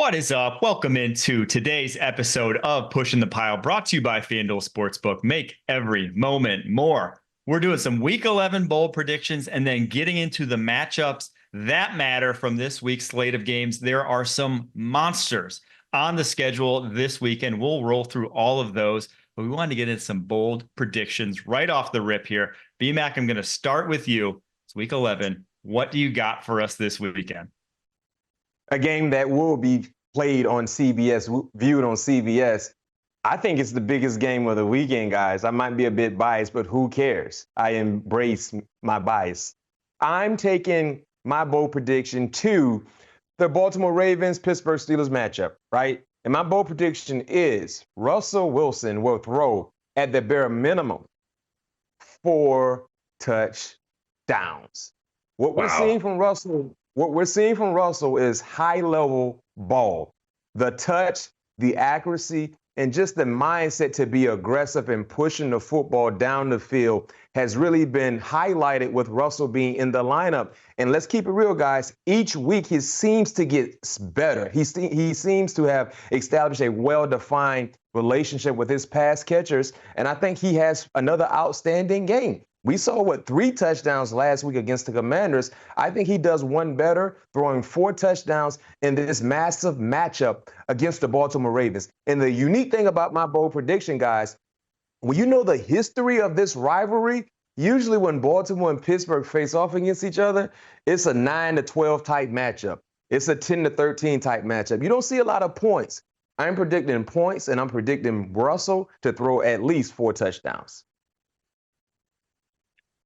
What is up? Welcome into today's episode of Pushing the Pile, brought to you by FanDuel Sportsbook. Make every moment more. We're doing some Week 11 bowl predictions and then getting into the matchups that matter from this week's slate of games. There are some monsters on the schedule this weekend. We'll roll through all of those, but we wanted to get into some bold predictions right off the rip here. BMAC, I'm going to start with you. It's Week 11. What do you got for us this weekend? A game that will be played on CBS, viewed on CBS. I think it's the biggest game of the weekend, guys. I might be a bit biased, but who cares? I embrace my bias. I'm taking my bold prediction to the Baltimore Ravens Pittsburgh Steelers matchup, right? And my bold prediction is Russell Wilson will throw at the bare minimum 4 touchdowns. What we're seeing from Russell is high-level ball. The touch, the accuracy, and just the mindset to be aggressive and pushing the football down the field has really been highlighted with Russell being in the lineup. And let's keep it real, guys. Each week he seems to get better. He seems to have established a well-defined relationship with his pass catchers, and I think he has another outstanding game. We saw, 3 touchdowns last week against the Commanders. I think he does one better, throwing 4 touchdowns in this massive matchup against the Baltimore Ravens. And the unique thing about my bold prediction, guys, when you know the history of this rivalry, usually when Baltimore and Pittsburgh face off against each other, it's a 9-12 type matchup. It's a 10-13 type matchup. You don't see a lot of points. I'm predicting points, and I'm predicting Russell to throw at least 4 touchdowns.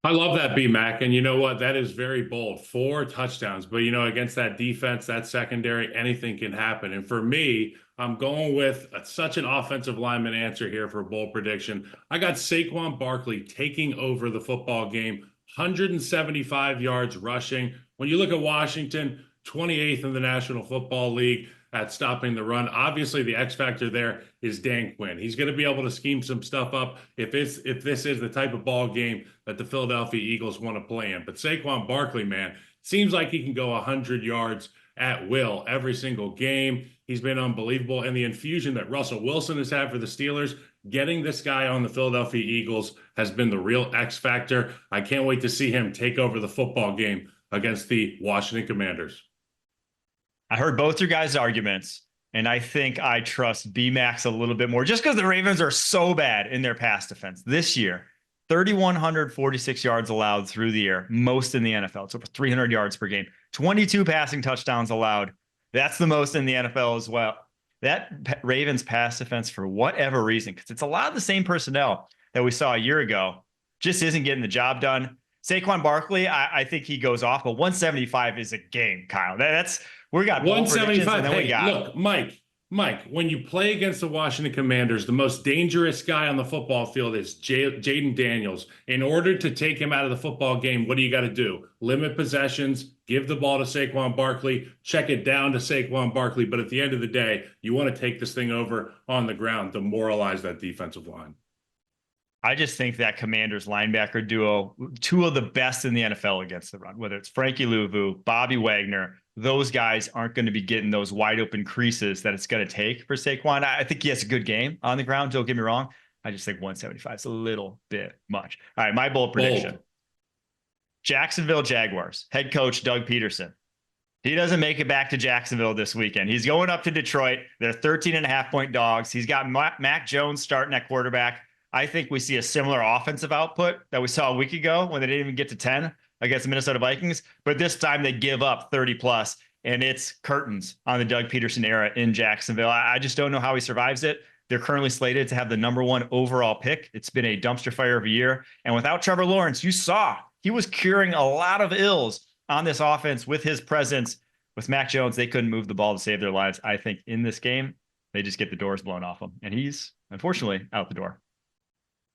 I love that, B-Mac. And you know what? That is very bold. 4 touchdowns. But, against that defense, that secondary, anything can happen. And for me, I'm going with such an offensive lineman answer here for a bold prediction. I got Saquon Barkley taking over the football game, 175 yards rushing. When you look at Washington, 28th in the National Football League at stopping the run. Obviously, the X factor there is Dan Quinn. He's going to be able to scheme some stuff up if this is the type of ball game that the Philadelphia Eagles want to play in. But Saquon Barkley, man, seems like he can go 100 yards at will every single game. He's been unbelievable. And the infusion that Russell Wilson has had for the Steelers, getting this guy on the Philadelphia Eagles has been the real X factor. I can't wait to see him take over the football game against the Washington Commanders. I heard both your guys' arguments, and I think I trust B-Max a little bit more just because the Ravens are so bad in their pass defense this year. 3,146 yards allowed through the air, most in the NFL. It's over 300 yards per game. 22 passing touchdowns allowed. That's the most in the NFL as well. That Ravens pass defense, for whatever reason, because it's a lot of the same personnel that we saw a year ago, just isn't getting the job done. Saquon Barkley, I think he goes off, but 175 is a game, Kyle. We got 175. And then we got... Look, Mike, when you play against the Washington Commanders, the most dangerous guy on the football field is Jaden Daniels. In order to take him out of the football game, what do you got to do? Limit possessions, give the ball to Saquon Barkley, check it down to Saquon Barkley. But at the end of the day, you want to take this thing over on the ground, demoralize that defensive line. I just think that Commanders linebacker duo, 2 of the best in the NFL against the run, whether it's Frankie Louvu, Bobby Wagner, those guys aren't going to be getting those wide open creases that it's going to take for Saquon. I think he has a good game on the ground. Don't get me wrong. I just think 175 is a little bit much. All right, my bold prediction. Jacksonville Jaguars, head coach Doug Peterson. He doesn't make it back to Jacksonville this weekend. He's going up to Detroit. They're 13.5-point dogs. He's got Mac Jones starting at quarterback. I think we see a similar offensive output that we saw a week ago when they didn't even get to 10 against the Minnesota Vikings. But this time they give up 30+, and it's curtains on the Doug Peterson era in Jacksonville. I just don't know how he survives it. They're currently slated to have the #1 overall pick. It's been a dumpster fire of a year. And without Trevor Lawrence, you saw he was curing a lot of ills on this offense with his presence. With Mac Jones, they couldn't move the ball to save their lives. I think in this game, they just get the doors blown off them. And he's, unfortunately, out the door.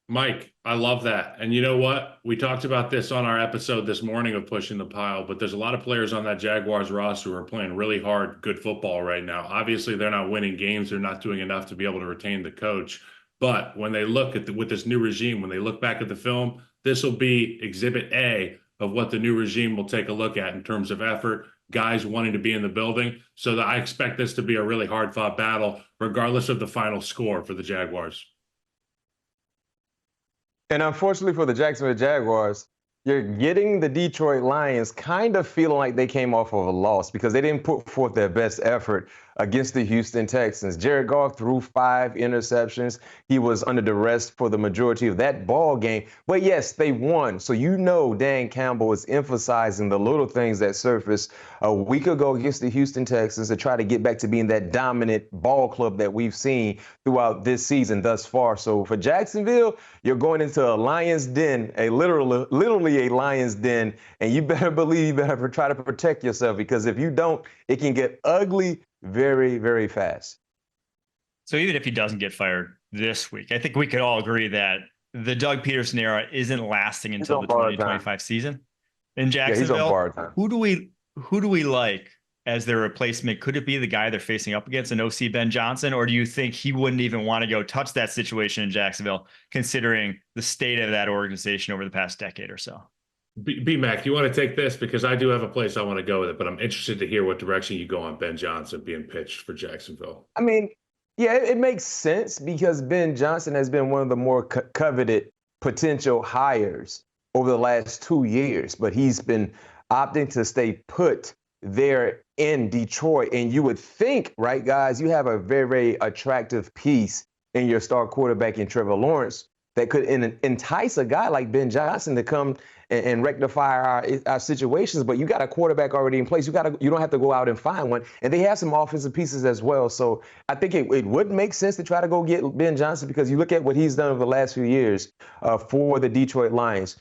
Mike, I love that. And you know what? We talked about this on our episode this morning of Pushing the Pile, but there's a lot of players on that Jaguars roster who are playing really hard, good football right now. Obviously, they're not winning games. They're not doing enough to be able to retain the coach. But when they look at with this new regime, when they look back at the film, this will be exhibit A of what the new regime will take a look at in terms of effort, guys wanting to be in the building. So I expect this to be a really hard fought battle, regardless of the final score for the Jaguars. And unfortunately for the Jacksonville Jaguars, you're getting the Detroit Lions kind of feeling like they came off of a loss because they didn't put forth their best effort against the Houston Texans. Jared Goff threw 5 interceptions. He was under duress for the majority of that ball game. But yes, they won. So you know Dan Campbell is emphasizing the little things that surfaced a week ago against the Houston Texans to try to get back to being that dominant ball club that we've seen throughout this season thus far. So for Jacksonville, you're going into a lion's den, literally a lion's den, and you better believe you better try to protect yourself, because if you don't, it can get ugly very, very fast. So even if he doesn't get fired this week, I think we could all agree that the Doug Peterson era isn't lasting until the 2025 season in Jacksonville. Yeah, he's on borrowed time. Who do we like as their replacement? Could it be the guy they're facing up against, an OC Ben Johnson, or do you think he wouldn't even want to go touch that situation in Jacksonville, considering the state of that organization over the past decade or so? B-Mac, you want to take this? Because I do have a place I want to go with it, but I'm interested to hear what direction you go on Ben Johnson being pitched for Jacksonville. I mean, yeah, it makes sense because Ben Johnson has been one of the more coveted potential hires over the last 2 years, but he's been opting to stay put there in Detroit. And you would think, right, guys, you have a very, very attractive piece in your star quarterback in Trevor Lawrence that could entice a guy like Ben Johnson to come and rectify our situations. But you got a quarterback already in place. You don't have to go out and find one. And they have some offensive pieces as well. So I think it would make sense to try to go get Ben Johnson, because you look at what he's done over the last few years for the Detroit Lions.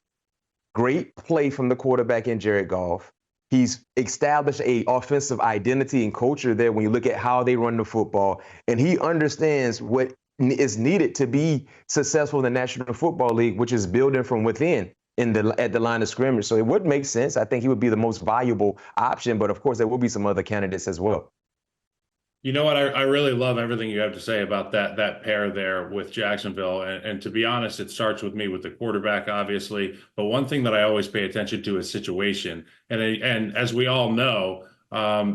Great play from the quarterback in Jared Goff. He's established a offensive identity and culture there when you look at how they run the football. And he understands what is needed to be successful in the National Football League, which is building from within at the line of scrimmage. So it would make sense. I think he would be the most valuable option, but of course there will be some other candidates as well. You know what? I really love everything you have to say about that pair there with Jacksonville. And to be honest, it starts with me with the quarterback, obviously. But one thing that I always pay attention to is situation. And as we all know,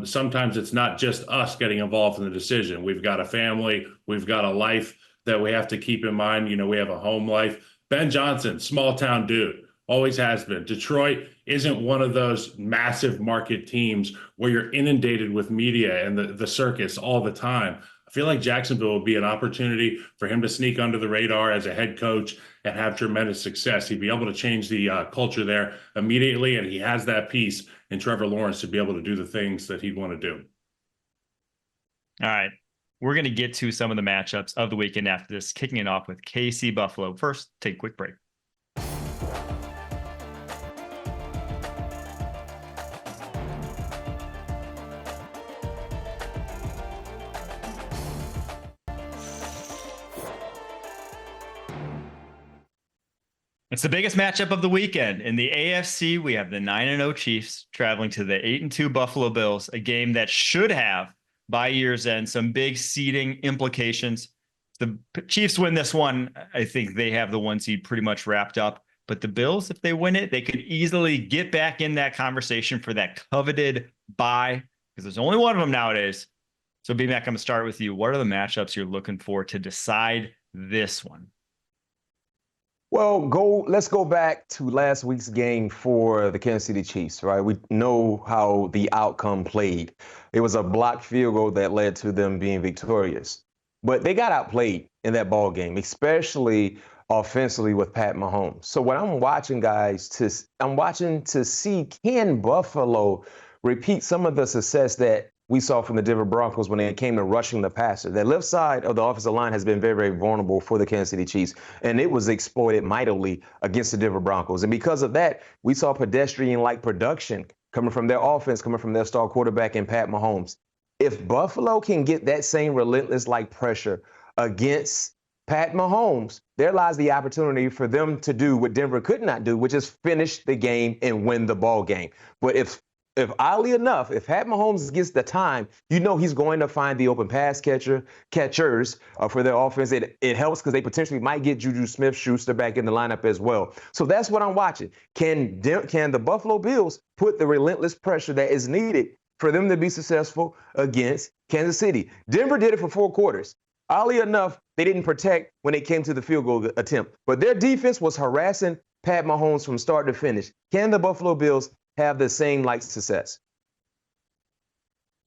sometimes it's not just us getting involved in the decision. We've got a family, we've got a life that we have to keep in mind. You know, we have a home life. Ben Johnson, small town dude, always has been. Detroit isn't one of those massive market teams where you're inundated with media and the circus all the time. I feel like Jacksonville would be an opportunity for him to sneak under the radar as a head coach and have tremendous success. He'd be able to change the culture there immediately, and he has that piece in Trevor Lawrence to be able to do the things that he'd want to do. All right. We're going to get to some of the matchups of the weekend after this, kicking it off with KC Buffalo. First, take a quick break. It's the biggest matchup of the weekend. In the AFC, we have the 9-0 Chiefs traveling to the 8-2 Buffalo Bills, a game that should have, by year's end, some big seeding implications. The Chiefs win this one, I think they have the 1 seed pretty much wrapped up. But the Bills, if they win it, they could easily get back in that conversation for that coveted bye, because there's only one of them nowadays. So, B-Mac, I'm going to start with you. What are the matchups you're looking for to decide this one? Well, let's go back to last week's game for the Kansas City Chiefs, right? We know how the outcome played. It was a blocked field goal that led to them being victorious. But they got outplayed in that ball game, especially offensively with Pat Mahomes. So what I'm watching, guys, I'm watching to see, can Buffalo repeat some of the success that we saw from the Denver Broncos when it came to rushing the passer? That left side of the offensive line has been very, very vulnerable for the Kansas City Chiefs, and it was exploited mightily against the Denver Broncos. And because of that, we saw pedestrian-like production coming from their offense, coming from their star quarterback in Pat Mahomes. If Buffalo can get that same relentless-like pressure against Pat Mahomes, there lies the opportunity for them to do what Denver could not do, which is finish the game and win the ball game. But if oddly enough, if Pat Mahomes gets the time, you know he's going to find the open pass catchers for their offense. It helps because they potentially might get Juju Smith-Schuster back in the lineup as well. So that's what I'm watching. Can the Buffalo Bills put the relentless pressure that is needed for them to be successful against Kansas City. Denver did it for 4 quarters. Oddly enough, they didn't protect when it came to the field goal attempt, but their defense was harassing Pat Mahomes from start to finish. Can the Buffalo Bills have the same like success?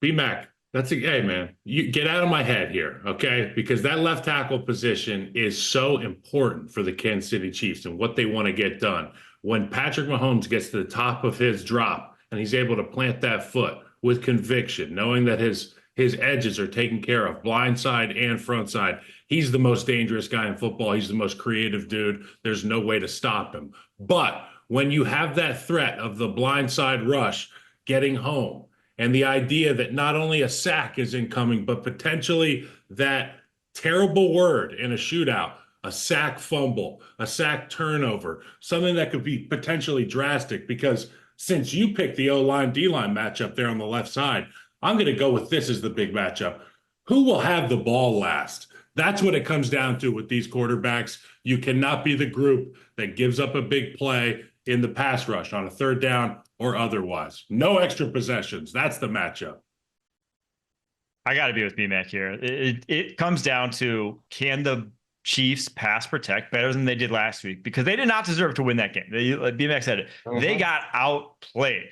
B-Mac, hey, man, you get out of my head here, okay? Because that left tackle position is so important for the Kansas City Chiefs and what they want to get done. When Patrick Mahomes gets to the top of his drop and he's able to plant that foot with conviction, knowing that his edges are taken care of, blind side and front side, he's the most dangerous guy in football. He's the most creative dude. There's no way to stop him. But when you have that threat of the blind side rush getting home, and the idea that not only a sack is incoming, but potentially that terrible word in a shootout, a sack fumble, a sack turnover, something that could be potentially drastic. Because since you picked the O-line, D-line matchup there on the left side, I'm going to go with this as the big matchup. Who will have the ball last? That's what it comes down to with these quarterbacks. You cannot be the group that gives up a big play in the pass rush on a third down or otherwise. No extra possessions. That's the matchup. I got to be with B-Mac here. It comes down to, can the Chiefs pass protect better than they did last week? Because they did not deserve to win that game. Like B-Mac said it. They got outplayed.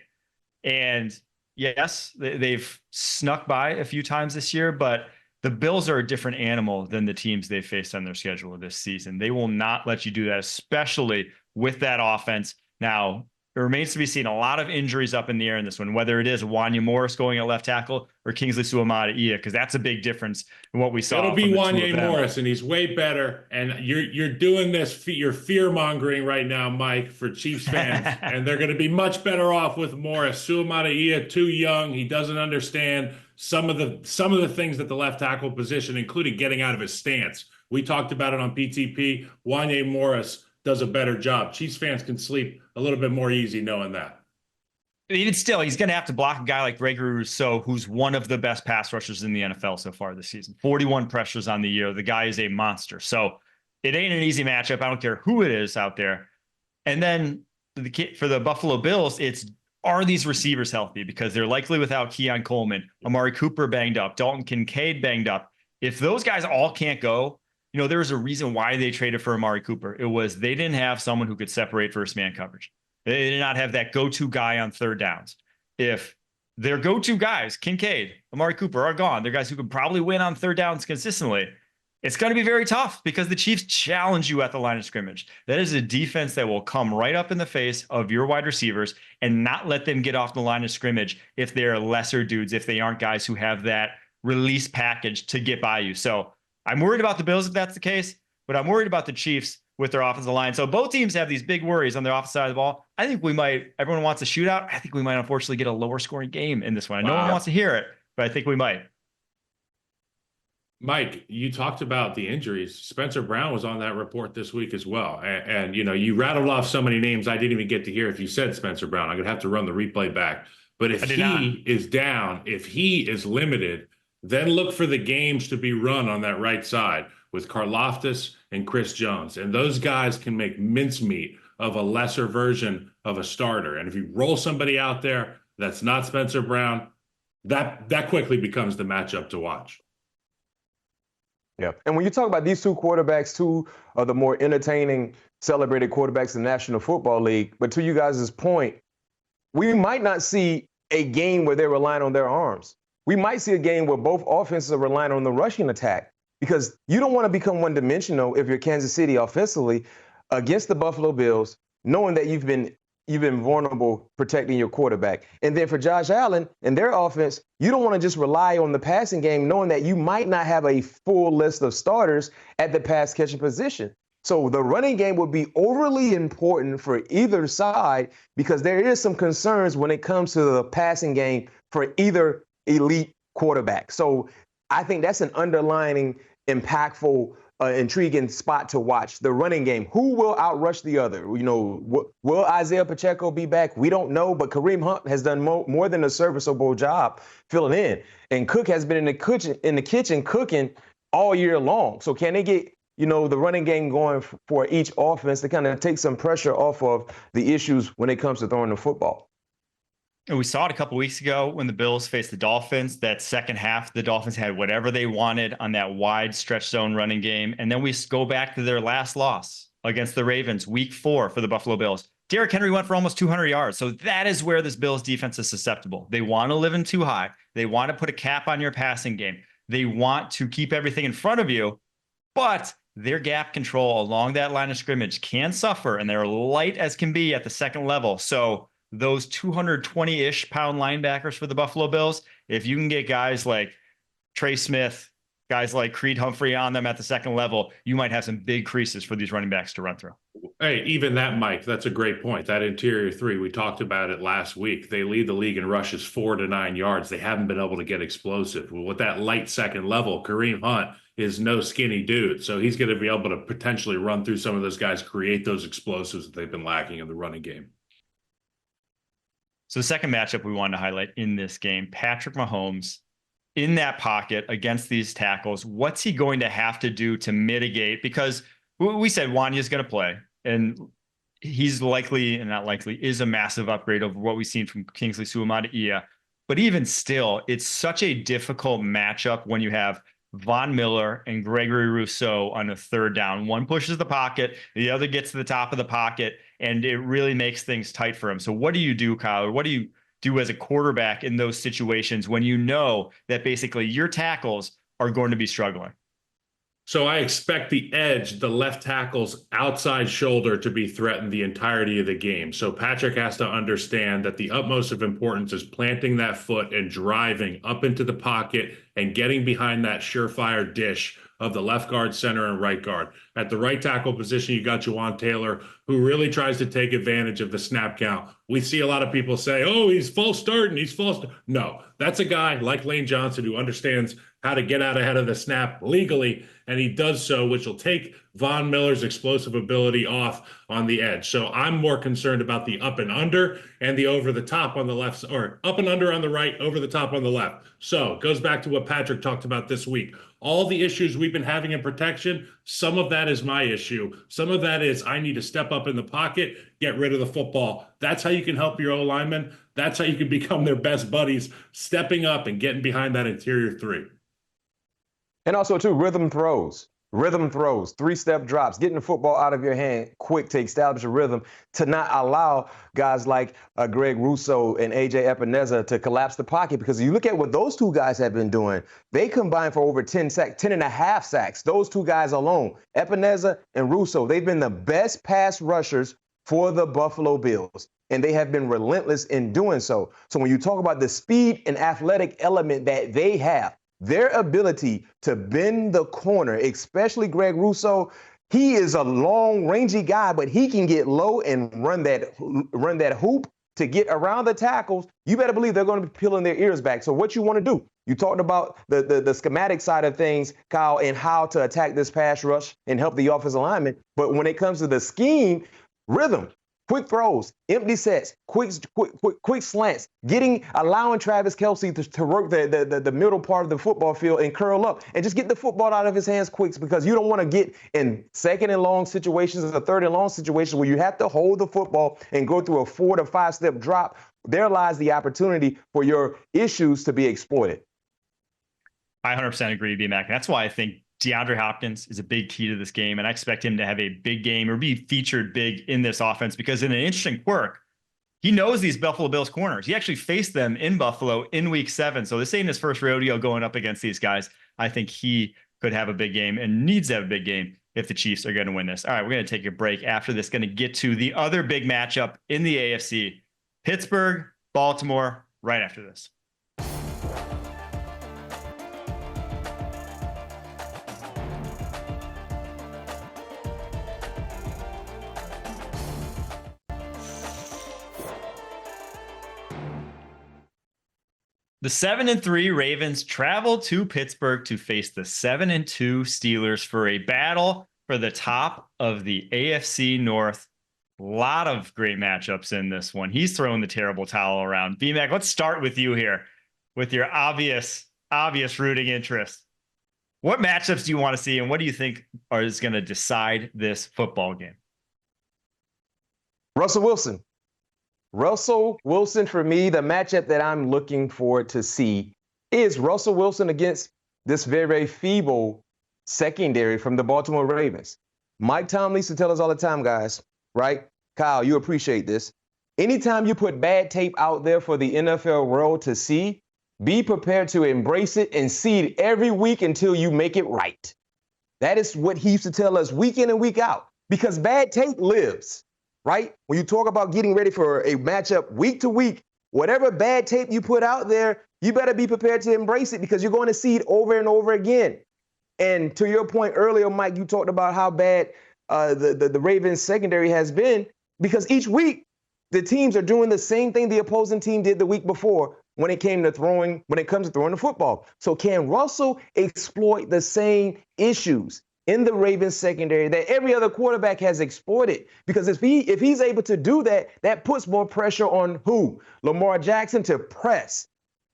And yes, they've snuck by a few times this year, but the Bills are a different animal than the teams they've faced on their schedule this season. They will not let you do that, especially with that offense. Now, it remains to be seen. A lot of injuries up in the air in this one, whether it is Wanya Morris going at left tackle or Kingsley Suamata-Ia, because that's a big difference in what we saw. It'll be Wanya Morris, and he's way better. And you're doing this, you're fear-mongering right now, Mike, for Chiefs fans, and they're going to be much better off with Morris. Suamata-Ia, too young. He doesn't understand some of the things that the left tackle position, including getting out of his stance. We talked about it on PTP. Wanya Morris does a better job. Chiefs fans can sleep a little bit more easy knowing that. Even still, he's going to have to block a guy like Gregory Rousseau, who's one of the best pass rushers in the NFL so far this season. 41 pressures on the year. The guy is a monster. So it ain't an easy matchup. I don't care who it is out there. And then for the Buffalo Bills, are these receivers healthy? Because they're likely without Keon Coleman, Amari Cooper banged up, Dalton Kincaid banged up. If those guys all can't go, there's a reason why they traded for Amari Cooper. It was they didn't have someone who could separate first man coverage. They did not have that go-to guy on third downs. If their go-to guys, Kincaid, Amari Cooper, are gone, they're guys who can probably win on third downs consistently, it's going to be very tough because the Chiefs challenge you at the line of scrimmage. That is a defense that will come right up in the face of your wide receivers and not let them get off the line of scrimmage if they're lesser dudes, if they aren't guys who have that release package to get by you. So I'm worried about the Bills if that's the case, but I'm worried about the Chiefs with their offensive line. So both teams have these big worries on their offensive side of the ball. I think everyone wants a shootout. I think we might unfortunately get a lower scoring game in this one. No one wants to hear it, but I think we might. Mike, you talked about the injuries. Spencer Brown was on that report this week as well. And you rattled off so many names I didn't even get to hear if you said Spencer Brown. I'm going to have to run the replay back. But if he is down, if he is limited, then look for the games to be run on that right side with Karlaftis and Chris Jones. And those guys can make mincemeat of a lesser version of a starter. And if you roll somebody out there that's not Spencer Brown, that quickly becomes the matchup to watch. Yeah. And when you talk about these two quarterbacks, two of the more entertaining, celebrated quarterbacks in the National Football League, but to you guys' point, we might not see a game where they're relying on their arms. We might see a game where both offenses are relying on the rushing attack because you don't want to become one-dimensional if you're Kansas City offensively against the Buffalo Bills, knowing that you've been vulnerable protecting your quarterback. And then for Josh Allen and their offense, you don't want to just rely on the passing game, knowing that you might not have a full list of starters at the pass catching position. So the running game would be overly important for either side because there is some concerns when it comes to the passing game for either elite quarterback. So I think that's an underlining, impactful, intriguing spot to watch. The running game. Who will outrush the other? Will Isaiah Pacheco be back? We don't know, but Kareem Hunt has done more than a serviceable job filling in. And Cook has been in the kitchen cooking all year long. So can they get the running game going for each offense to kind of take some pressure off of the issues when it comes to throwing the football? And we saw it a couple weeks ago when the Bills faced the Dolphins. That second half, the Dolphins had whatever they wanted on that wide stretch zone running game. And then we go back to their last loss against the Ravens, week 4 for the Buffalo Bills. Derrick Henry went for almost 200 yards. So that is where this Bills defense is susceptible. They want to live in too high. They want to put a cap on your passing game. They want to keep everything in front of you, but their gap control along that line of scrimmage can suffer, and they're light as can be at the second level. So those 220-ish pound linebackers for the Buffalo Bills, if you can get guys like Trey Smith, guys like Creed Humphrey on them at the second level, you might have some big creases for these running backs to run through. Hey, even that, Mike, that's a great point. That interior 3, we talked about it last week. They lead the league in rushes 4 to 9 yards. They haven't been able to get explosive. With that light second level, Kareem Hunt is no skinny dude. So he's going to be able to potentially run through some of those guys, create those explosives that they've been lacking in the running game. So the second matchup we wanted to highlight in this game, Patrick Mahomes in that pocket against these tackles. What's he going to have to do to mitigate? Because we said Wanya's going to play, and he's likely, and not likely, is a massive upgrade over what we've seen from Kingsley Suamataia. But even still, it's such a difficult matchup when you have Von Miller and Gregory Rousseau on a third down. One pushes the pocket, the other gets to the top of the pocket, and it really makes things tight for him. So what do you do, Kyle? What do you do as a quarterback in those situations when you know that basically your tackles are going to be struggling? So I expect the edge, the left tackle's outside shoulder, to be threatened the entirety of the game. So Patrick has to understand that the utmost of importance is planting that foot and driving up into the pocket and getting behind that surefire dish of the left guard, center, and right guard. At the right tackle position, you got Juwan Taylor, who really tries to take advantage of the snap count. We see a lot of people say, oh, he's false starting, he's false. No, that's a guy like Lane Johnson who understands how to get out ahead of the snap legally, and he does so, which will take Von Miller's explosive ability off on the edge. So I'm more concerned about the up and under and the over the top on the left, or up and under on the right, over the top on the left. So it goes back to what Patrick talked about this week. All the issues we've been having in protection, some of that is my issue. Some of that is I need to step up in the pocket, get rid of the football. That's how you can help your O-linemen. That's how you can become their best buddies, stepping up and getting behind that interior 3. And also, too, rhythm throws, 3-step drops, getting the football out of your hand quick to establish a rhythm, to not allow guys like Greg Rousseau and A.J. Epineza to collapse the pocket. Because you look at what those two guys have been doing, they combined for over 10 and a half sacks. Those two guys alone, Epineza and Rousseau, they've been the best pass rushers for the Buffalo Bills, and they have been relentless in doing so. So when you talk about the speed and athletic element that they have, their ability to bend the corner, especially Greg Rousseau, he is a long, rangy guy, but he can get low and run that hoop to get around the tackles. You better believe they're going to be peeling their ears back. So what you want to do, you talked about the schematic side of things, Kyle, and how to attack this pass rush and help the offensive lineman. But when it comes to the scheme, rhythm, quick throws, empty sets, quick slants, allowing Travis Kelce to work the middle part of the football field and curl up and just get the football out of his hands quick, because you don't want to get in second and long situations or third and long situations where you have to hold the football and go through a 4 to 5 step drop. There lies the opportunity for your issues to be exploited. I 100% agree, B-Mac. That's why I think DeAndre Hopkins is a big key to this game, and I expect him to have a big game or be featured big in this offense, because in an interesting quirk, he knows these Buffalo Bills corners. He actually faced them in Buffalo in week 7. So this ain't his first rodeo going up against these guys. I think he could have a big game and needs to have a big game if the Chiefs are going to win this. All right, we're going to take a break after this. Going to get to the other big matchup in the AFC, Pittsburgh, Baltimore, right after this. The 7-3 Ravens travel to Pittsburgh to face the 7-2 Steelers for a battle for the top of the AFC North. A lot of great matchups in this one. He's throwing the terrible towel around. B-Mac, let's start with you here with your obvious rooting interest. What matchups do you want to see, and what do you think is going to decide this football game? Russell Wilson Russell Wilson, for me, the matchup that I'm looking forward to see is Russell Wilson against this very, very feeble secondary from the Baltimore Ravens. Mike Tomlin used to tell us all the time, guys, right? Kyle, you appreciate this. Anytime you put bad tape out there for the NFL world to see, be prepared to embrace it and see it every week until you make it right. That is what he used to tell us week in and week out, because bad tape lives, right? When you talk about getting ready for a matchup week to week, whatever bad tape you put out there, you better be prepared to embrace it because you're going to see it over and over again. And to your point earlier, Mike, you talked about how bad the Ravens secondary has been, because each week the teams are doing the same thing the opposing team did the week before when it comes to throwing the football. So can Russell exploit the same issues in the Ravens secondary that every other quarterback has exploited? Because if he's able to do that, that puts more pressure on who? Lamar Jackson to press.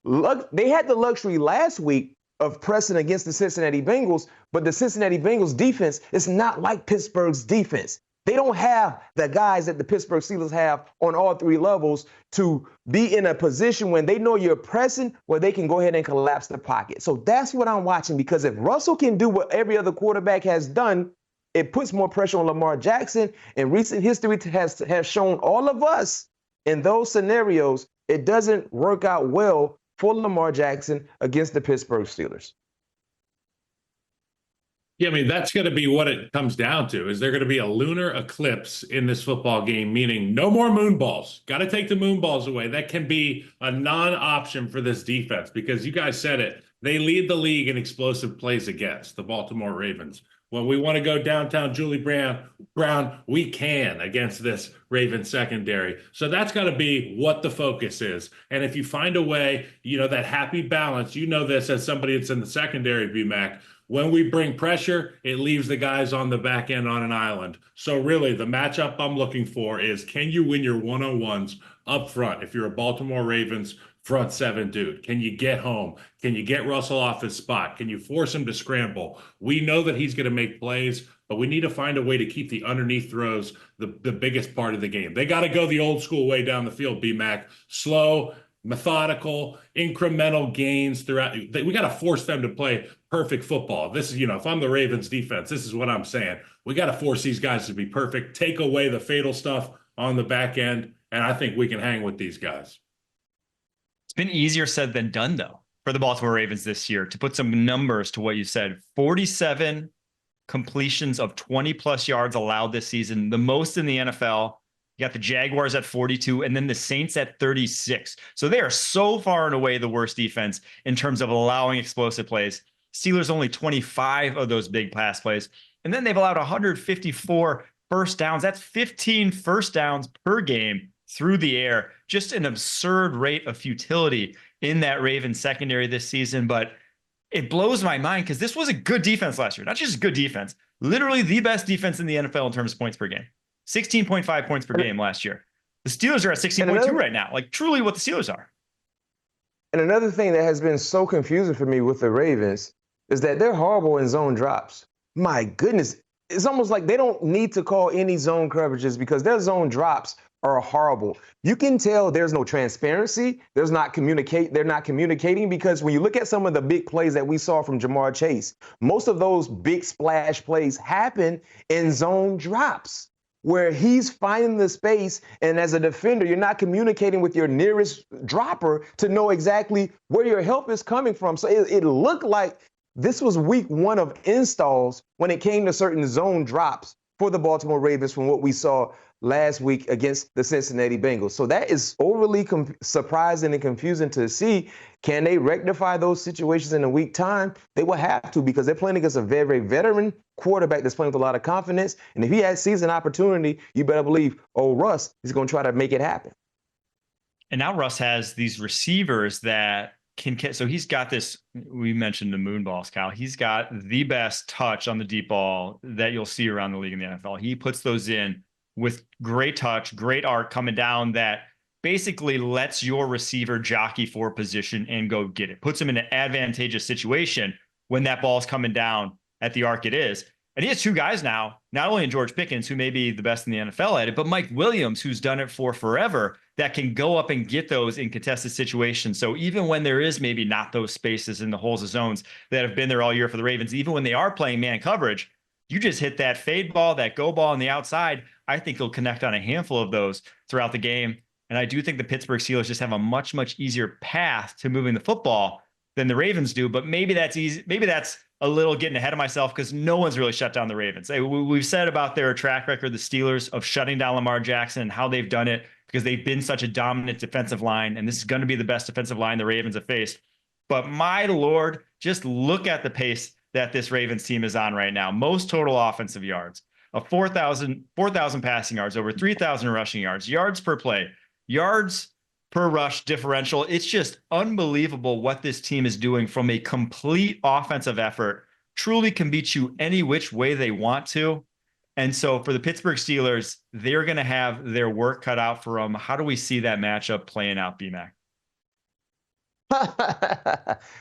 They had the luxury last week of pressing against the Cincinnati Bengals, but the Cincinnati Bengals defense is not like Pittsburgh's defense. They don't have the guys that the Pittsburgh Steelers have on all three levels to be in a position when they know you're pressing where they can go ahead and collapse the pocket. So that's what I'm watching, because if Russell can do what every other quarterback has done, it puts more pressure on Lamar Jackson. And recent history has shown all of us in those scenarios, it doesn't work out well for Lamar Jackson against the Pittsburgh Steelers. Yeah, I mean, that's going to be what it comes down to. Is there going to be a lunar eclipse in this football game, meaning no more moon balls? Got to take the moon balls away. That can be a non-option for this defense, because you guys said it. They lead the league in explosive plays against the Baltimore Ravens. When we want to go downtown Julie Brown, we can against this Ravens secondary. So that's got to be what the focus is. And if you find a way, that happy balance, this as somebody that's in the secondary, BMAC, when we bring pressure, it leaves the guys on the back end on an island. So really, the matchup I'm looking for is, can you win your one-on-ones up front if you're a Baltimore Ravens front seven dude? Can you get home? Can you get Russell off his spot? Can you force him to scramble? We know that he's going to make plays, but we need to find a way to keep the underneath throws the biggest part of the game. They got to go the old school way down the field, BMAC. Slow, methodical, incremental gains throughout. We got to force them to play perfect football. This is, if I'm the Ravens defense, this is what I'm saying. We got to force these guys to be perfect, take away the fatal stuff on the back end, and I think we can hang with these guys. It's been easier said than done, though, for the Baltimore Ravens this year. To put some numbers to what you said, 47 completions of 20-plus yards allowed this season, the most in the NFL. You got the Jaguars at 42, and then the Saints at 36. So they are so far and away the worst defense in terms of allowing explosive plays. Steelers only 25 of those big pass plays. And then they've allowed 154 first downs. That's 15 first downs per game through the air. Just an absurd rate of futility in that Ravens secondary this season. But it blows my mind, because this was a good defense last year. Not just good defense, literally the best defense in the NFL in terms of points per game. 16.5 points per game last year. The Steelers are at 16.2 right now. Like, truly what the Steelers are. And another thing that has been so confusing for me with the Ravens is that they're horrible in zone drops. My goodness. It's almost like they don't need to call any zone coverages, because their zone drops are horrible. You can tell there's no transparency. They're not communicating, because when you look at some of the big plays that we saw from Jamar Chase, most of those big splash plays happen in zone drops, where he's finding the space, and as a defender, you're not communicating with your nearest dropper to know exactly where your help is coming from. So it looked like this was week one of installs when it came to certain zone drops for the Baltimore Ravens from what we saw last week against the Cincinnati Bengals. So that is overly surprising and confusing to see. Can they rectify those situations in a week time? They will have to, because they're playing against a very, very veteran quarterback that's playing with a lot of confidence. And if he sees an opportunity, you better believe, Russ is going to try to make it happen. And now Russ has these receivers that so he's got this, we mentioned the moon balls, Kyle. He's got the best touch on the deep ball that you'll see around the league in the NFL. He puts those in with great touch, great arc coming down that basically lets your receiver jockey for position and go get it. Puts him in an advantageous situation when that ball's coming down at the arc it is. And he has two guys now, not only in George Pickens, who may be the best in the NFL at it, but Mike Williams, who's done it for forever, that can go up and get those in contested situations. So even when there is maybe not those spaces in the holes of zones that have been there all year for the Ravens, even when they are playing man coverage, you just hit that fade ball, that go ball on the outside. I think he'll connect on a handful of those throughout the game. And I do think the Pittsburgh Steelers just have a much, much easier path to moving the football than the Ravens do. But maybe that's easy. Maybe that's a little getting ahead of myself because no one's really shut down the Ravens. We've said about their track record, the Steelers, of shutting down Lamar Jackson and how they've done it because they've been such a dominant defensive line. And this is going to be the best defensive line the Ravens have faced. But my Lord, just look at the pace that this Ravens team is on right now. Most total offensive yards, 4,000 passing yards, over 3,000 rushing yards, yards per play, yards per rush differential. It's just unbelievable what this team is doing from a complete offensive effort. Truly can beat you any which way they want to. And so for the Pittsburgh Steelers, they're going to have their work cut out for them. How do we see that matchup playing out, BMAC?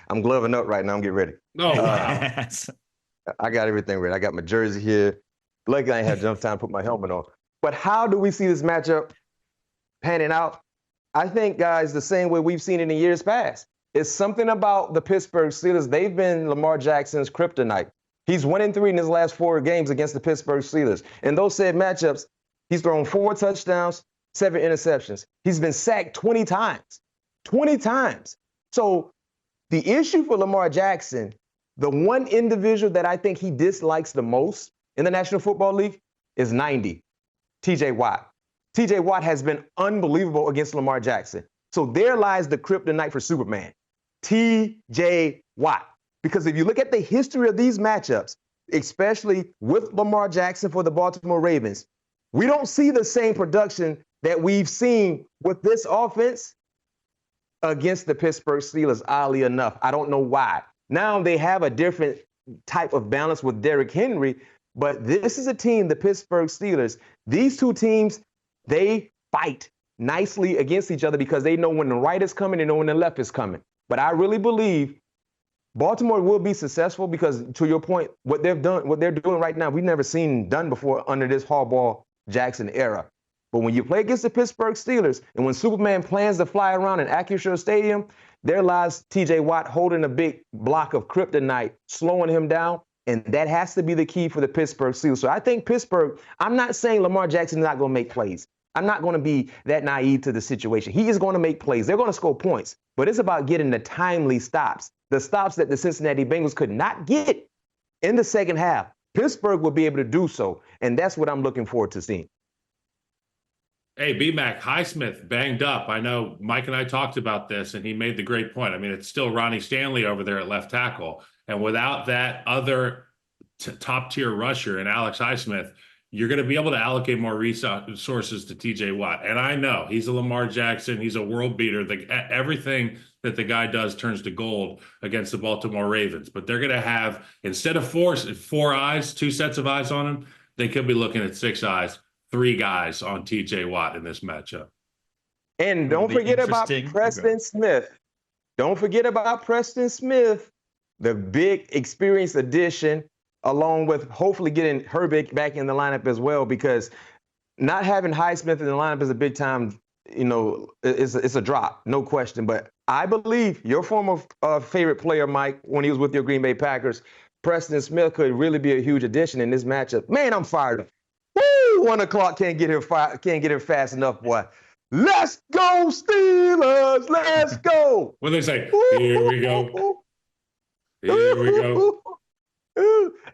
I'm gloving up right now. I'm getting ready. Oh, wow. I got everything ready. I got my jersey here. Luckily, I ain't had enough time to put my helmet on. But how do we see this matchup panning out? I think, guys, the same way we've seen it in years past. It's something about the Pittsburgh Steelers. They've been Lamar Jackson's kryptonite. He's 1-3 in his last 4 games against the Pittsburgh Steelers. In those said matchups, he's thrown 4 touchdowns, 7 interceptions. He's been sacked 20 times. 20 times. So the issue for Lamar Jackson, the one individual that I think he dislikes the most in the National Football League is 90, T.J. Watt. T.J. Watt has been unbelievable against Lamar Jackson. So there lies the kryptonite for Superman, T.J. Watt. Because if you look at the history of these matchups, especially with Lamar Jackson for the Baltimore Ravens, we don't see the same production that we've seen with this offense against the Pittsburgh Steelers, oddly enough. I don't know why. Now they have a different type of balance with Derrick Henry, but this is a team, the Pittsburgh Steelers, these two teams, they fight nicely against each other because they know when the right is coming, they know when the left is coming. But I really believe Baltimore will be successful because, to your point, what they're doing right now, we've never seen done before under this Harbaugh-Jackson era. But when you play against the Pittsburgh Steelers and when Superman plans to fly around in Acrisure Stadium, there lies T.J. Watt holding a big block of kryptonite, slowing him down. And that has to be the key for the Pittsburgh Steelers. So I think Pittsburgh, I'm not saying Lamar Jackson is not going to make plays. I'm not going to be that naive to the situation. He is going to make plays. They're going to score points. But it's about getting the timely stops, the stops that the Cincinnati Bengals could not get in the second half. Pittsburgh will be able to do so. And that's what I'm looking forward to seeing. Hey, BMAC, Highsmith banged up. I know Mike and I talked about this, and he made the great point. I mean, it's still Ronnie Stanley over there at left tackle. And without that other top-tier rusher in Alex Highsmith, you're going to be able to allocate more resources to T.J. Watt. And I know he's a Lamar Jackson. He's a world beater. Everything that the guy does turns to gold against the Baltimore Ravens. But they're going to have, instead of four eyes, 2 sets of eyes on him, they could be looking at 6 eyes. 3 guys on T.J. Watt in this matchup. And don't forget about Preston Smith. Don't forget about Preston Smith, the big experienced addition, along with hopefully getting Herbig back in the lineup as well, because not having Highsmith in the lineup is a big time, it's a drop, no question. But I believe your former favorite player, Mike, when he was with your Green Bay Packers, Preston Smith could really be a huge addition in this matchup. Man, I'm fired up. Woo! 1 o'clock can't get here fast enough, boy. Let's go, Steelers! Let's go! What do they say? Here we go. Here we go.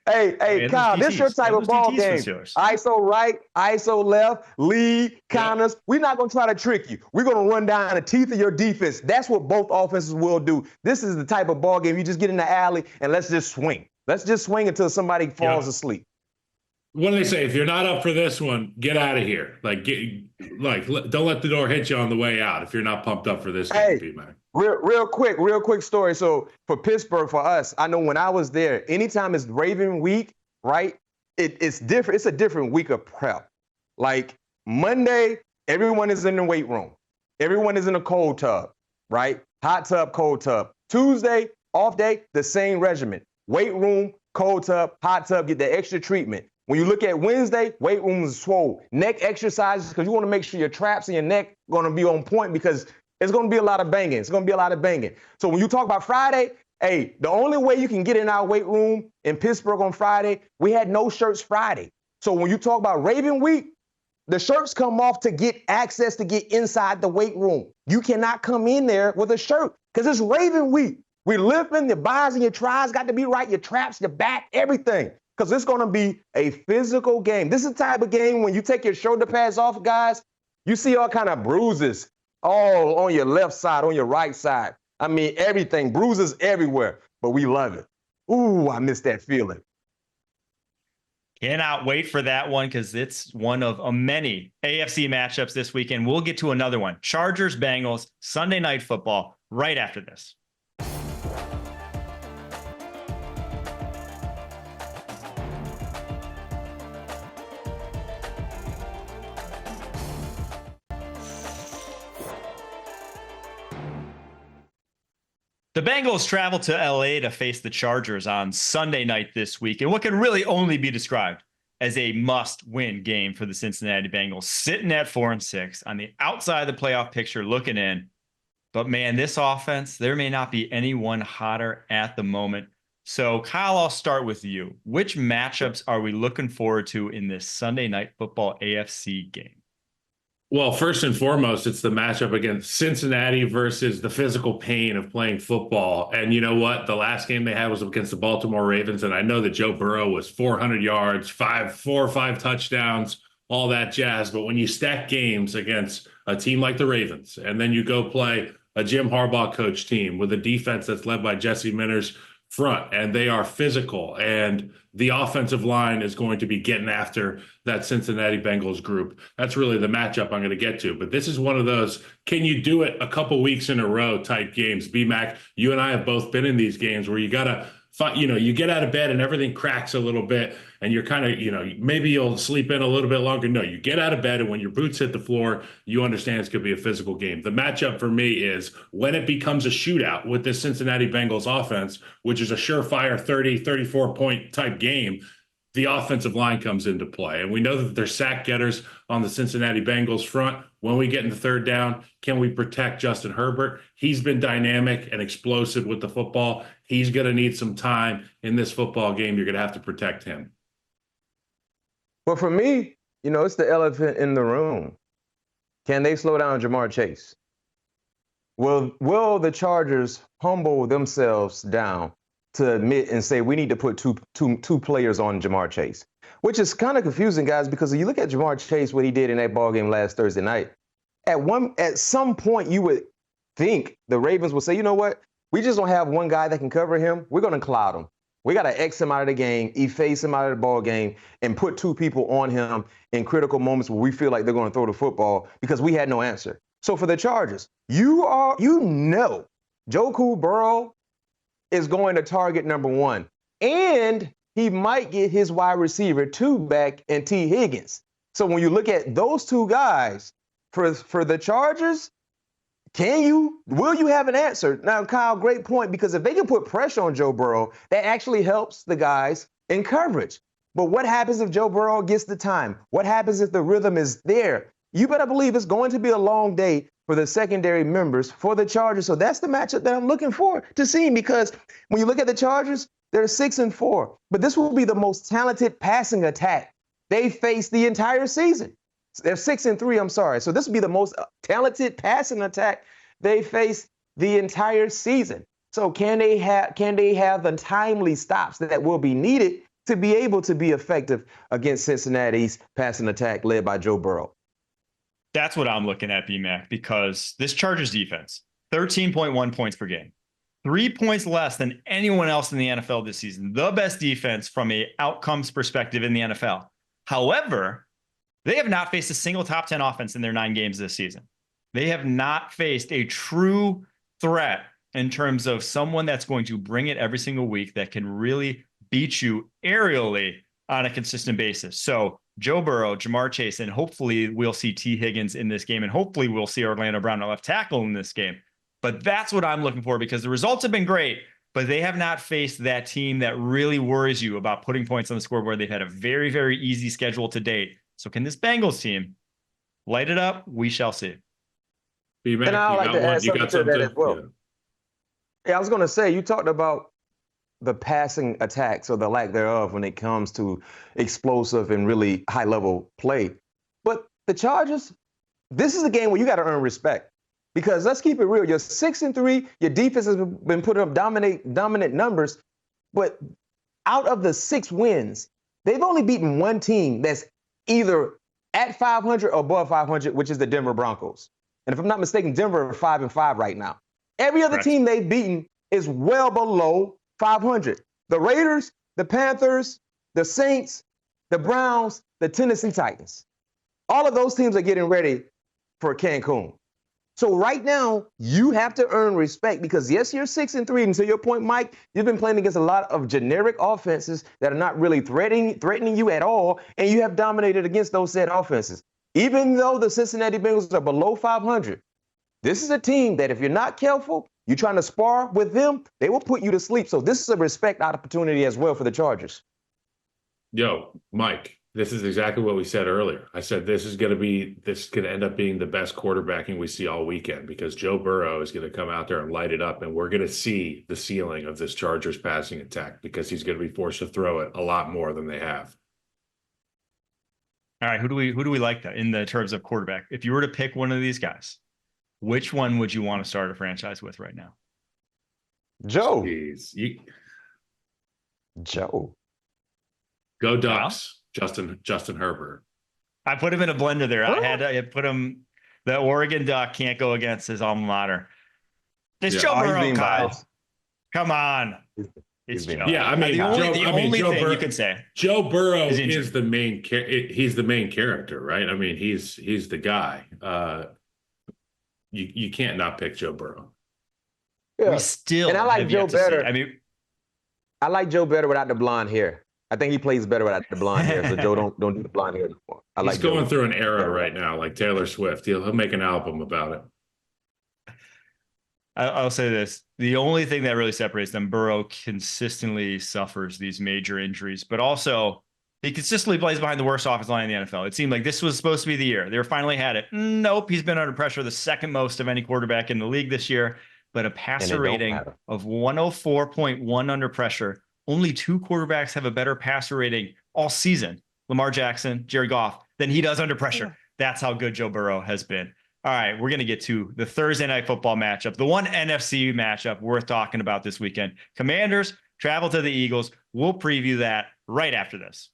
Hey, Kyle, this your type of ball game. ISO right, ISO left, lead, counters. Yep. We're not going to try to trick you. We're going to run down the teeth of your defense. That's what both offenses will do. This is the type of ball game you just get in the alley and let's just swing. Let's just swing until somebody falls asleep. What do they say? If you're not up for this one, get out of here. Don't let the door hit you on the way out if you're not pumped up for this game, B-Man. Real quick story. So for Pittsburgh, for us, I know when I was there, anytime it's Raven week, right, it's different. It's a different week of prep. Like Monday, everyone is in the weight room. Everyone is in a cold tub, right? Hot tub, cold tub. Tuesday, off day, the same regimen. Weight room, cold tub, hot tub, get the extra treatment. When you look at Wednesday, weight room is swole. Neck exercises, because you want to make sure your traps and your neck going to be on point, because it's going to be a lot of banging. It's going to be a lot of banging. So when you talk about Friday, hey, the only way you can get in our weight room in Pittsburgh on Friday, we had no shirts Friday. So when you talk about Raven Week, the shirts come off to get access to get inside the weight room. You cannot come in there with a shirt because it's Raven Week. We're lifting, your buys and your tries got to be right, your traps, your back, everything. Because it's going to be a physical game. This is the type of game when you take your shoulder pads off, guys, you see all kind of bruises all on your left side, on your right side. I mean, everything, bruises everywhere, but we love it. Ooh, I miss that feeling. Cannot wait for that one because it's one of many AFC matchups this weekend. We'll get to another one. Chargers, Bengals, Sunday Night Football, right after this. The Bengals travel to LA to face the Chargers on Sunday night this week, and what can really only be described as a must-win game for the Cincinnati Bengals, sitting at 4-6 on the outside of the playoff picture looking in. But man, this offense, there may not be anyone hotter at the moment. So Kyle, I'll start with you. Which matchups are we looking forward to in this Sunday Night Football AFC game? Well, first and foremost, it's the matchup against Cincinnati versus the physical pain of playing football. And you know what? The last game they had was against the Baltimore Ravens. And I know that Joe Burrow was 400 yards, 4 or 5 touchdowns, all that jazz. But when you stack games against a team like the Ravens, and then you go play a Jim Harbaugh coach team with a defense that's led by Jesse Minter's front, and they are physical, and the offensive line is going to be getting after that Cincinnati Bengals group. That's really the matchup I'm going to get to. But this is one of those, can you do it a couple weeks in a row type games? B-Mac, you and I have both been in these games where you got to you get out of bed and everything cracks a little bit and you're kind of, maybe you'll sleep in a little bit longer. No, you get out of bed and when your boots hit the floor, you understand it's going to be a physical game. The matchup for me is when it becomes a shootout with this Cincinnati Bengals offense, which is a surefire 30, 34 point type game, the offensive line comes into play. And we know that they're sack getters on the Cincinnati Bengals front. When we get in the third down, can we protect Justin Herbert? He's been dynamic and explosive with the football. He's going to need some time in this football game. You're going to have to protect him. Well, for me, it's the elephant in the room. Can they slow down Jamar Chase? Will the Chargers humble themselves down to admit and say we need to put two players on Jamar Chase? Which is kind of confusing, guys, because if you look at Jamar Chase, what he did in that ball game last Thursday night, at some point you would think the Ravens would say, you know what? We just don't have one guy that can cover him. We're going to cloud him. We got to X him out of the game, efface him out of the ball game, and put 2 people on him in critical moments where we feel like they're going to throw the football because we had no answer. So for the Chargers, Joe Burrow is going to target number 1. And he might get his wide receiver 2 back and T. Higgins. So when you look at those 2 guys for the Chargers, will you have an answer? Now, Kyle, great point, because if they can put pressure on Joe Burrow, that actually helps the guys in coverage. But what happens if Joe Burrow gets the time? What happens if the rhythm is there? You better believe it's going to be a long day for the secondary members for the Chargers. So that's the matchup that I'm looking forward to seeing, because when you look at the Chargers, they're 6-4, but this will be the most talented passing attack they faced the entire season. They're 6-3, I'm sorry. So this will be the most talented passing attack they faced the entire season. So can they have the timely stops that will be needed to be able to be effective against Cincinnati's passing attack led by Joe Burrow? That's what I'm looking at, BMAC, because this Chargers defense, 13.1 points per game, 3 points less than anyone else in the NFL this season. The best defense from a outcomes perspective in the NFL. However, they have not faced a single top 10 offense in their 9 games this season. They have not faced a true threat in terms of someone that's going to bring it every single week that can really beat you aerially on a consistent basis. So Joe Burrow, Jamar Chase, and hopefully we'll see T. Higgins in this game, and hopefully we'll see Orlando Brown at left tackle in this game. But that's what I'm looking for, because the results have been great, but they have not faced that team that really worries you about putting points on the scoreboard. They've had a very, very easy schedule to date. So can this Bengals team light it up? We shall see. B-Mac, And I you like got to one? add You got something to that something? as well. Yeah. Yeah, I was going to say, you talked about the passing attacks or the lack thereof when it comes to explosive and really high level play. But the Chargers, this is a game where you got to earn respect. Because let's keep it real. You're 6-3. Your defense has been putting up dominant numbers. But out of the 6 wins, they've only beaten one team that's either at 500 or above 500, which is the Denver Broncos. And if I'm not mistaken, Denver are 5-5 right now. Every other team they've beaten is well below 500. The Raiders, the Panthers, the Saints, the Browns, the Tennessee Titans. All of those teams are getting ready for Cancun. So right now, you have to earn respect because, yes, you're 6-3. And to your point, Mike, you've been playing against a lot of generic offenses that are not really threatening you at all, and you have dominated against those said offenses. Even though the Cincinnati Bengals are below 500, this is a team that if you're not careful, you're trying to spar with them, they will put you to sleep. So this is a respect opportunity as well for the Chargers. Yo, Mike, this is exactly what we said earlier. I said this is going to end up being the best quarterbacking we see all weekend because Joe Burrow is going to come out there and light it up, and we're going to see the ceiling of this Chargers passing attack because he's going to be forced to throw it a lot more than they have. All right, who do we like that in the terms of quarterback? If you were to pick one of these guys, which one would you want to start a franchise with right now? Joe. Jeez. Joe. Go Ducks, Justin Herbert. I put him in a blender there. I put him. The Oregon Duck can't go against his alma mater. It's Joe Burrow, Kyle. Biased. Come on. It's Joe. Yeah, I mean, the only thing you can say. Joe Burrow is the main. He's the main character, right? I mean, he's the guy. You can't not pick Joe Burrow. Yeah. We still and I like Joe better. I mean, I like Joe better without the blonde hair. I think he plays better without the blonde hair. So Joe, don't do the blonde hair anymore. He's going through an era right now, like Taylor Swift. He'll make an album about it. I'll say this. The only thing that really separates them, Burrow consistently suffers these major injuries, but also he consistently plays behind the worst offensive line in the NFL. It seemed like this was supposed to be the year. They were finally had it. Nope. He's been under pressure the second most of any quarterback in the league this year, but a passer rating of 104.1 under pressure. Only 2 quarterbacks have a better passer rating all season, Lamar Jackson, Jared Goff, than he does under pressure. Yeah. That's how good Joe Burrow has been. All right, we're going to get to the Thursday night football matchup, the one NFC matchup worth talking about this weekend. Commanders travel to the Eagles. We'll preview that right after this.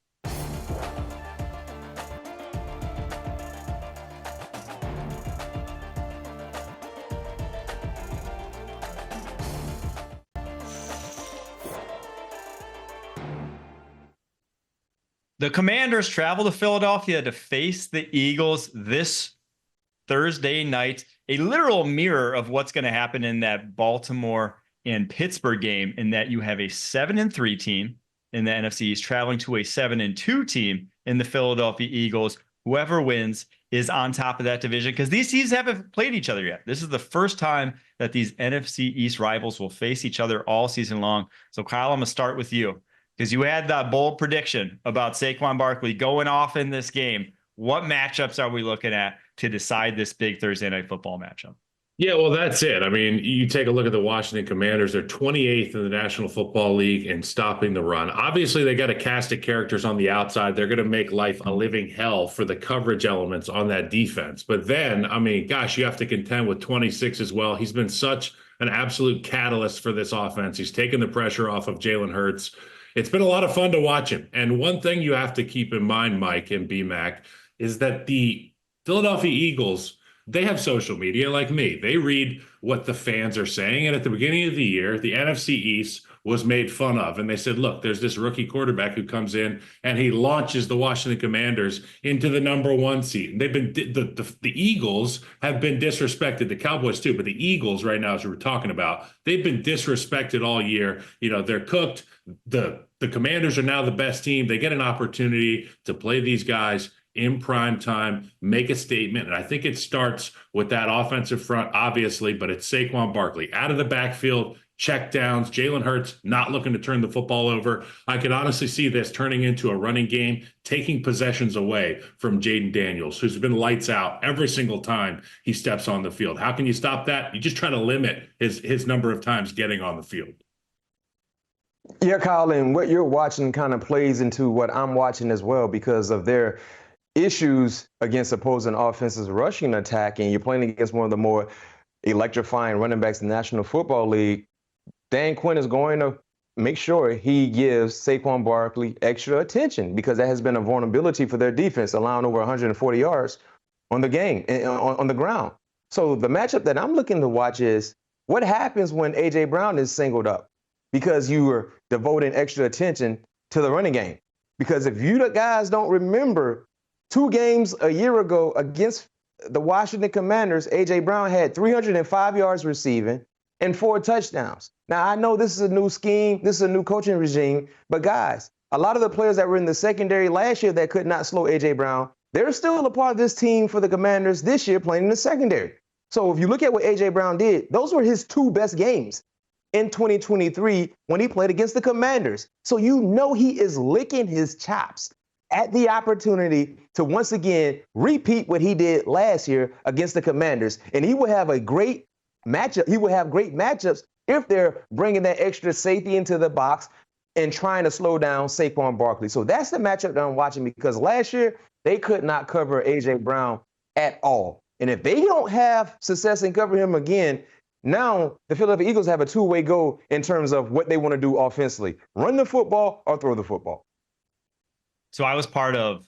The Commanders travel to Philadelphia to face the Eagles this Thursday night, a literal mirror of what's going to happen in that Baltimore and Pittsburgh game, in that you have a 7-3 team in the NFC East traveling to a 7-2 team in the Philadelphia Eagles. Whoever wins is on top of that division because these teams haven't played each other yet. This is the first time that these NFC East rivals will face each other all season long. So, Kyle, I'm going to start with you because you had that bold prediction about Saquon Barkley going off in this game. What matchups are we looking at to decide this big Thursday night football matchup? Yeah, well, that's it. I mean, you take a look at the Washington Commanders. They're 28th in the National Football League in stopping the run. Obviously, they got a cast of characters on the outside. They're going to make life a living hell for the coverage elements on that defense. But then, I mean, gosh, you have to contend with 26 as well. He's been such an absolute catalyst for this offense. He's taken the pressure off of Jalen Hurts. It's been a lot of fun to watch him. And one thing you have to keep in mind, Mike and BMAC, is that the Philadelphia Eagles, they have social media like me. They read what the fans are saying. And at the beginning of the year, the NFC East was made fun of. And they said, look, there's this rookie quarterback who comes in and he launches the Washington Commanders into the #1 seed. And they've been the Eagles have been disrespected, the Cowboys too, but the Eagles right now, as we're talking about, they've been disrespected all year. You know, they're cooked. The Commanders are now the best team. They get an opportunity to play these guys in prime time, make a statement. And I think it starts with that offensive front, obviously, but it's Saquon Barkley out of the backfield, check downs, Jalen Hurts not looking to turn the football over. I could honestly see this turning into a running game, taking possessions away from Jaden Daniels, who's been lights out every single time he steps on the field. How can you stop that? You just try to limit his number of times getting on the field. Yeah, Kyle, and what you're watching kind of plays into what I'm watching as well because of their issues against opposing offenses rushing attack, and you're playing against one of the more electrifying running backs in the National Football League. Dan Quinn is going to make sure he gives Saquon Barkley extra attention because that has been a vulnerability for their defense, allowing over 140 yards on the game, on the ground. So the matchup that I'm looking to watch is what happens when A.J. Brown is singled up because you were devoting extra attention to the running game. Because if you guys don't remember, 2 games a year ago against the Washington Commanders, A.J. Brown had 305 yards receiving and 4 touchdowns. Now, I know this is a new scheme, this is a new coaching regime, but guys, a lot of the players that were in the secondary last year that could not slow A.J. Brown, they're still a part of this team for the Commanders this year playing in the secondary. So if you look at what A.J. Brown did, those were his 2 best games in 2023 when he played against the Commanders. So you know he is licking his chops at the opportunity to once again repeat what he did last year against the Commanders. And he will have a great matchup. He will have great matchups if they're bringing that extra safety into the box and trying to slow down Saquon Barkley. So that's the matchup that I'm watching because last year they could not cover A.J. Brown at all. And if they don't have success in covering him again, now the Philadelphia Eagles have a 2-way go in terms of what they want to do offensively, run the football or throw the football. So I was part of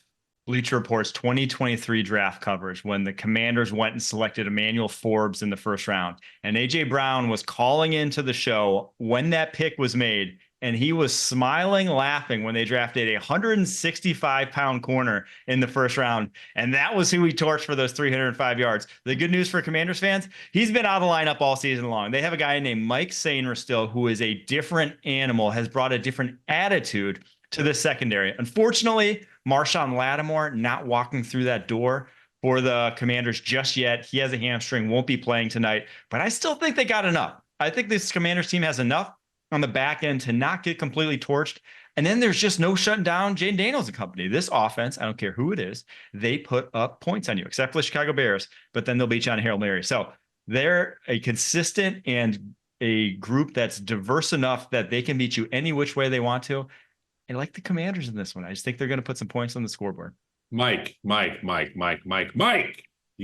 Bleacher Report's 2023 draft coverage when the Commanders went and selected Emmanuel Forbes in the first round. And A.J. Brown was calling into the show when that pick was made, and he was smiling, laughing when they drafted a 165-pound corner in the first round. And that was who he torched for those 305 yards. The good news for Commanders fans, he's been out of the lineup all season long. They have a guy named Mike Sainer still, who is a different animal, has brought a different attitude to the secondary. Unfortunately, Marshawn Lattimore not walking through that door for the Commanders just yet. He has a hamstring, won't be playing tonight, but I still think they got enough. I think this Commanders team has enough on the back end to not get completely torched. And then there's just no shutting down Jaden Daniels and company. This offense, I don't care who it is, they put up points on you, except for the Chicago Bears, but then they'll beat you on a Hail Mary. So they're a consistent and a group that's diverse enough that they can beat you any which way they want to. I like the Commanders in this one. I just think they're going to put some points on the scoreboard. Mike. You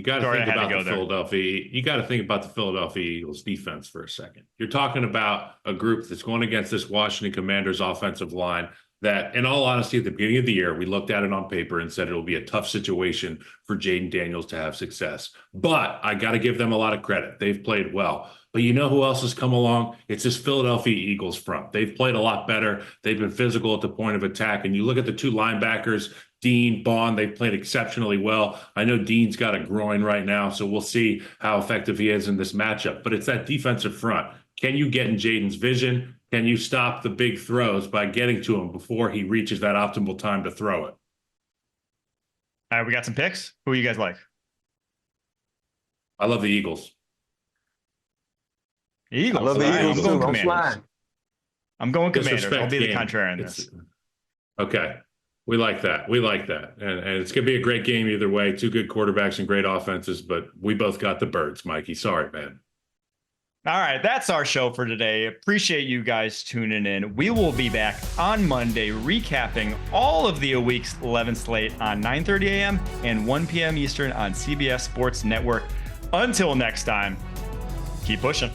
got to think about the Philadelphia. You got to think about the Philadelphia Eagles defense for a second. You're talking about a group that's going against this Washington Commanders offensive line that, in all honesty, at the beginning of the year, we looked at it on paper and said it'll be a tough situation for Jaden Daniels to have success. But I got to give them a lot of credit. They've played well. But you know who else has come along? It's this Philadelphia Eagles front. They've played a lot better. They've been physical at the point of attack. And you look at the 2 linebackers, Dean, Bond, they've played exceptionally well. I know Dean's got a groin right now, so we'll see how effective he is in this matchup. But it's that defensive front. Can you get in Jaden's vision? Can you stop the big throws by getting to him before he reaches that optimal time to throw it? All right, we got some picks. Who you guys like? I love the Eagles. Eagles. I love the Eagles too. I'm flying. I'm going Commanders. I'll be the contrary on this. Okay. We like that. And it's going to be a great game either way. 2 good quarterbacks and great offenses, but we both got the birds, Mikey. Sorry, man. All right, that's our show for today. Appreciate you guys tuning in. We will be back on Monday recapping all of the week's 11 slate on 9:30 a.m. and 1 p.m. Eastern on CBS Sports Network. Until next time, keep pushing.